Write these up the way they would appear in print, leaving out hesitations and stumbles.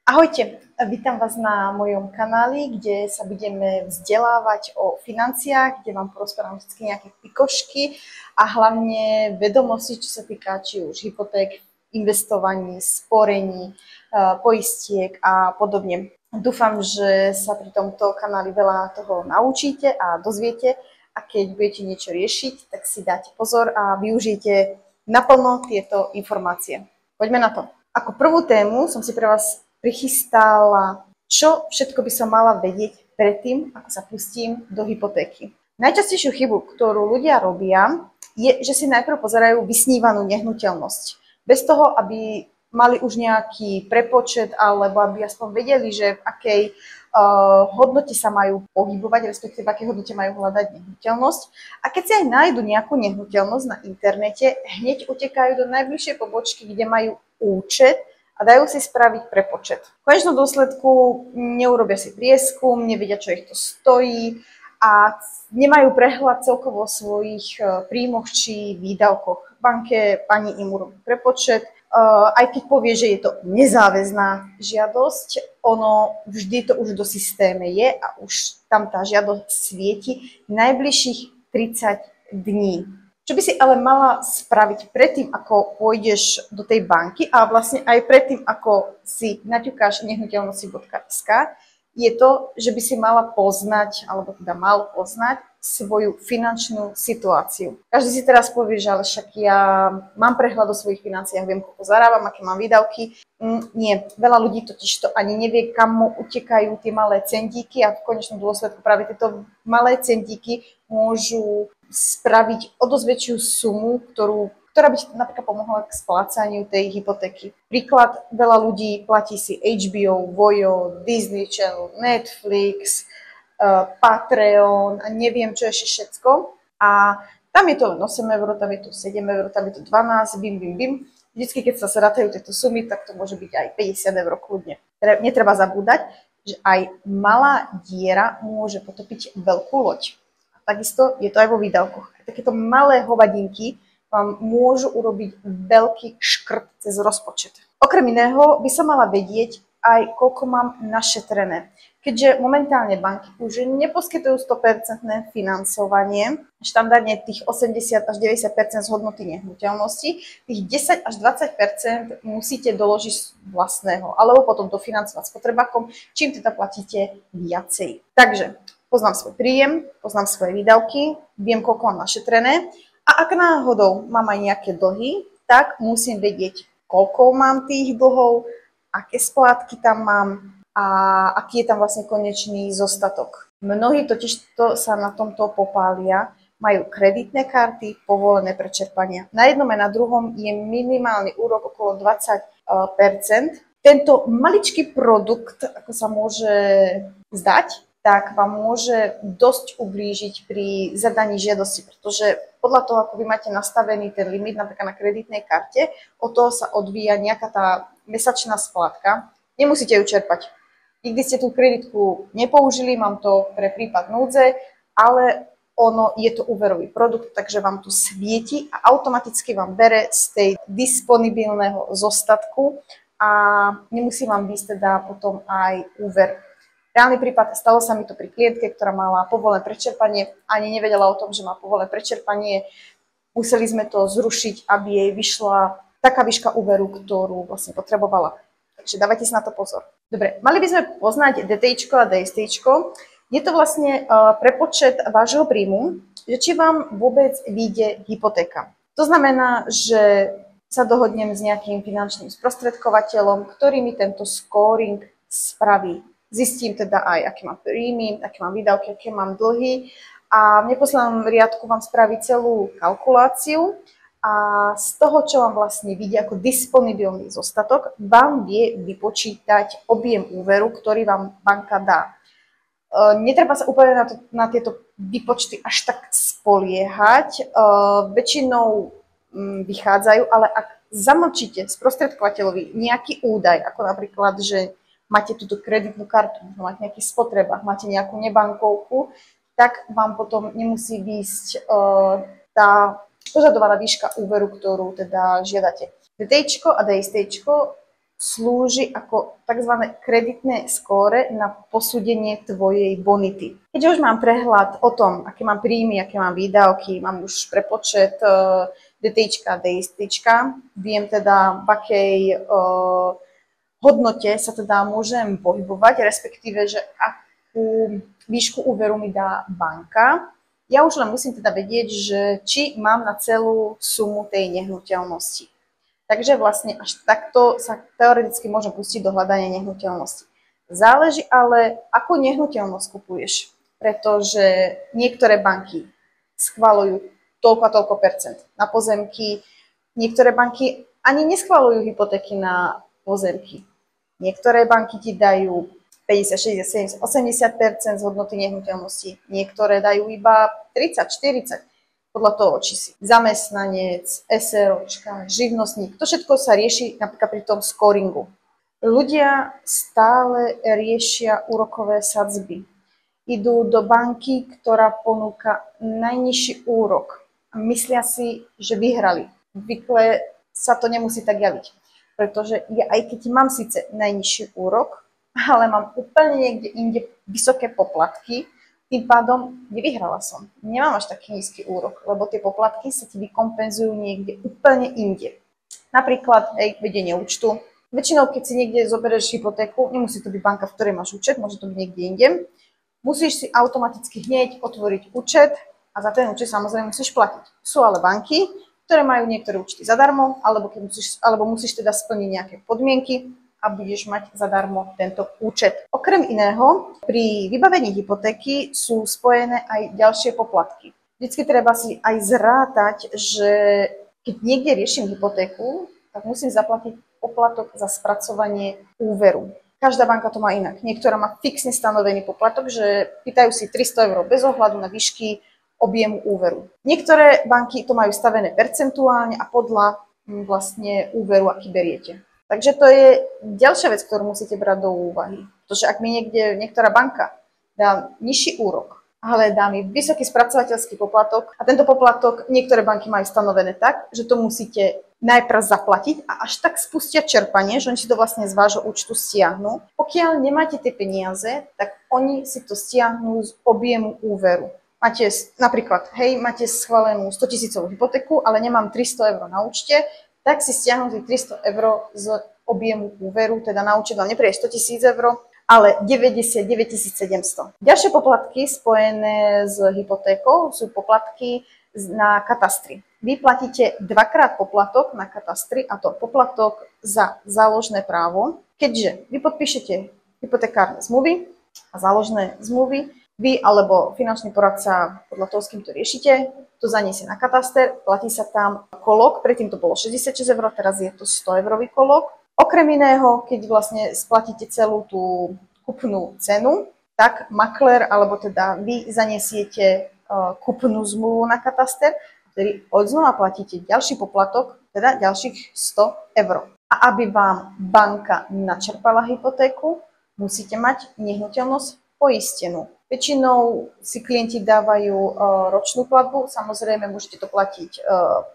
Ahojte, vítam vás na mojom kanáli, kde sa budeme vzdelávať o financiách, kde vám porozprávam vždy nejaké pikošky a hlavne vedomosti, čo sa týka či už hypoték, investovaní, sporení, poistiek a podobne. Dúfam, že sa pri tomto kanáli veľa toho naučíte a dozviete a keď budete niečo riešiť, tak si dáte pozor a využijte naplno tieto informácie. Poďme na to. Ako prvú tému som si pre vás prichystala, čo všetko by som mala vedieť predtým, ako sa pustím do hypotéky. Najčastejšiu chybu, ktorú ľudia robia, je, že si najprv pozerajú vysnívanú nehnuteľnosť. Bez toho, aby mali už nejaký prepočet, alebo aby aspoň vedeli, že v akej hodnote sa majú pohybovať, respektíve v akej hodnote majú hľadať nehnuteľnosť. A keď si aj nájdu nejakú nehnuteľnosť na internete, hneď utekajú do najbližšej pobočky, kde majú účet, a dajú si spraviť prepočet. V konečnom dôsledku neurobia si prieskum, nevedia, čo ich to stojí a nemajú prehľad celkovo o svojich príjmoch či výdavkoch. V banke pani im urobí prepočet, aj keď povie, že je to nezáväzná žiadosť, ono vždy to už do systéme je a už tam tá žiadosť svieti najbližších 30 dní. Čo by si ale mala spraviť predtým, ako pôjdeš do tej banky a vlastne aj predtým, ako si naťukáš nehnuteľnosti.sk, je to, že by si mala poznať, alebo teda mal poznať svoju finančnú situáciu. Každý si teraz povie, že ale však ja mám prehľad o svojich financiách, viem, koľko zarábam, aké mám výdavky. Nie, veľa ľudí totiž to ani nevie, kam mu utekajú tie malé centíky a v konečnom dôsledku práve tieto malé centíky môžu spraviť o dosť väčšiu sumu, ktorá by ti napríklad pomohla k splácaniu tej hypotéky. Príklad, veľa ľudí platí si HBO, Vojo, Disney Channel, Netflix, Patreon a neviem čo ešte všetko. A tam je to len 8 eur, tam je to 7 eur, tam je to 12, bim. Vždycky, keď sa rátajú tieto sumy, tak to môže byť aj 50 eur kľudne. Netreba zabúdať, že aj malá diera môže potopiť veľkú loď. Takisto je to aj vo výdavkoch. Takéto malé hovadinky vám môžu urobiť veľký škrt cez rozpočet. Okrem iného by som mala vedieť aj, koľko mám našetrené. Keďže momentálne banky už neposkytujú 100% financovanie, štandardne tých 80 až 90% z hodnoty nehnuteľnosti, tých 10 až 20% musíte doložiť z vlastného, alebo potom dofinancovať spotrebákom, čím teda platíte viacej. Takže poznám svoj príjem, poznám svoje výdavky, viem, koľko mám našetrené a ak náhodou mám aj nejaké dlhy, tak musím vedieť, koľko mám tých dlhov, aké splátky tam mám a aký je tam vlastne konečný zostatok. Mnohí totižto sa na tomto popália, majú kreditné karty, povolené pre čerpania. Na jednom aj na druhom je minimálny úrok okolo 20%. Tento maličký produkt, ako sa môže zdať, tak vám môže dosť ublížiť pri zadaní žiadosti, pretože podľa toho, ako vy máte nastavený ten limit napríklad na kreditnej karte, od toho sa odvíja nejaká tá mesačná splátka. Nemusíte ju čerpať. Nikdy ste tú kreditku nepoužili, mám to pre prípad núdze, ale je to úverový produkt, takže vám tu svieti a automaticky vám bere z tej disponibilného zostatku a nemusí vám výsť teda potom aj úver. Reálny prípad, stalo sa mi to pri klientke, ktorá mala povolené prečerpanie, ani nevedela o tom, že má povolené prečerpanie. Museli sme to zrušiť, aby jej vyšla taká výška úveru, ktorú vlastne potrebovala. Takže dávajte si na to pozor. Dobre, mali by sme poznať DTIčko a DSTIčko. Je to vlastne prepočet vášho príjmu, že či vám vôbec vyjde hypotéka. To znamená, že sa dohodnem s nejakým finančným sprostredkovateľom, ktorý mi tento scoring spraví. Zistím teda aj, aké mám príjmy, aké mám výdavky, aké mám dlhy a v neposlednom riadku vám spraví celú kalkuláciu a z toho, čo vám vlastne vidie ako disponibilný zostatok, vám vie vypočítať objem úveru, ktorý vám banka dá. Netreba sa úplne na tieto výpočty až tak spoliehať. Väčšinou vychádzajú, ale ak zamlčíte sprostredkovateľovi nejaký údaj, ako napríklad, že máte túto kreditnú kartu, máte nejaký spotrebách, máte nejakú nebankovku, tak vám potom nemusí výjsť tá požadovaná výška úveru, ktorú teda žiadate. DTIčko a DSTIčko slúži ako tzv. Kreditné skóre na posúdenie tvojej bonity. Keďže už mám prehľad o tom, aké mám príjmy, aké mám výdavky, mám už prepočet DTIčka, DSTčka, viem teda, v akej hodnote sa teda môžem pohybovať, respektíve, že akú výšku úveru mi dá banka. Ja už len musím teda vedieť, že či mám na celú sumu tej nehnuteľnosti. Takže vlastne až takto sa teoreticky môžem pustiť do hľadania nehnuteľnosti. Záleží ale, ako nehnuteľnosť kupuješ, pretože niektoré banky schvaľujú toľko a toľko percent na pozemky, niektoré banky ani neschvaľujú hypotéky na pozemky. Niektoré banky ti dajú 50, 60, 70, 80% z hodnoty nehnuteľnosti, niektoré dajú iba 30, 40%. Podľa toho, či si zamestnanec, SROčka, živnostník, to všetko sa rieši napríklad pri tom scoringu. Ľudia stále riešia úrokové sadzby. Idú do banky, ktorá ponúka najnižší úrok a myslia si, že vyhrali. Zvykle sa to nemusí tak javiť, pretože ja aj keď mám síce najnižší úrok, ale mám úplne niekde inde vysoké poplatky, tým pádom nevyhrala som. Nemám až taký nízky úrok, lebo tie poplatky sa ti vykompenzujú niekde úplne inde. Napríklad vedenie účtu. Väčšinou, keď si niekde zoberieš hypotéku, nemusí to byť banka, v ktorej máš účet, môže to byť niekde inde. Musíš si automaticky hneď otvoriť účet a za ten účet samozrejme musíš platiť. Sú ale banky, ktoré majú niektoré účty zadarmo, alebo musíš teda splniť nejaké podmienky a budeš mať zadarmo tento účet. Okrem iného, pri vybavení hypotéky sú spojené aj ďalšie poplatky. Vždycky treba si aj zrátať, že keď niekde riešim hypotéku, tak musím zaplatiť poplatok za spracovanie úveru. Každá banka to má inak. Niektorá má fixne stanovený poplatok, že pýtajú si 300 € bez ohľadu na výšky objemu úveru. Niektoré banky to majú stavené percentuálne a podľa vlastne úveru, aký beriete. Takže to je ďalšia vec, ktorú musíte brať do úvahy. Pretože ak mi niektorá banka dá nižší úrok, ale dá mi vysoký spracovateľský poplatok a tento poplatok niektoré banky majú stanovené tak, že to musíte najprv zaplatiť a až tak spustia čerpanie, že oni si to vlastne z vášho účtu stiahnu. Pokiaľ nemáte tie peniaze, tak oni si to stiahnu z objemu úveru. Máte napríklad, máte schválenú 100 000 hypotéku, ale nemám 300 € na účte, tak si stiahnuť 300 € z objemu úveru, teda na účet vám nepríde 100 000 €, ale 99 700. Ďalšie poplatky spojené s hypotékou sú poplatky na katastri. Vy platíte dvakrát poplatok na katastri, a to poplatok za záložné právo. Keďže vy podpíšete hypotekárne zmluvy a záložné zmluvy, vy alebo finančný poradca, podľa toho, s kým to riešite, to zaniesie na kataster, platí sa tam kolok, predtým to bolo 66 €, teraz je to 100 € kolok. Okrem iného, keď vlastne splatíte celú tú kúpnu cenu, tak maklér, alebo teda vy zaniesiete kúpnu zmluvu na kataster, ktorý odznova platíte ďalší poplatok, teda ďalších 100 €. A aby vám banka načerpala hypotéku, musíte mať nehnuteľnosť poistenú. Väčšinou si klienti dávajú ročnú platbu, samozrejme môžete to platiť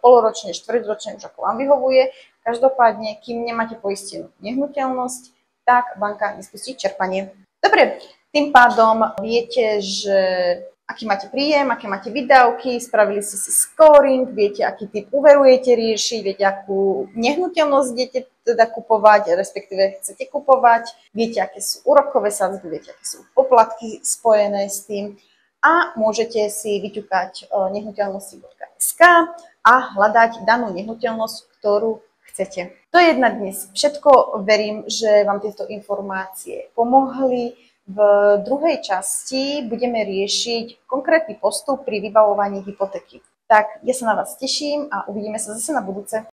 poloročne, štvrťročne, už ako vám vyhovuje. Každopádne, kým nemáte poistenú nehnuteľnosť, tak banka nespustí čerpanie. Dobre, tým pádom viete, že aký máte príjem, aké máte výdavky, spravili ste si scoring, viete, aký typ úverujete riešiť, viete, akú nehnuteľnosť idete teda kupovať, respektíve chcete kupovať, viete, aké sú úrokové sadzby, viete, aké sú poplatky spojené s tým a môžete si vyťukať nehnuteľnosti.sk a hľadať danú nehnuteľnosť, ktorú chcete. To je na dnes všetko. Verím, že vám tieto informácie pomohli. V druhej časti budeme riešiť konkrétny postup pri vybavovaní hypotéky. Tak ja sa na vás teším a uvidíme sa zase na budúce.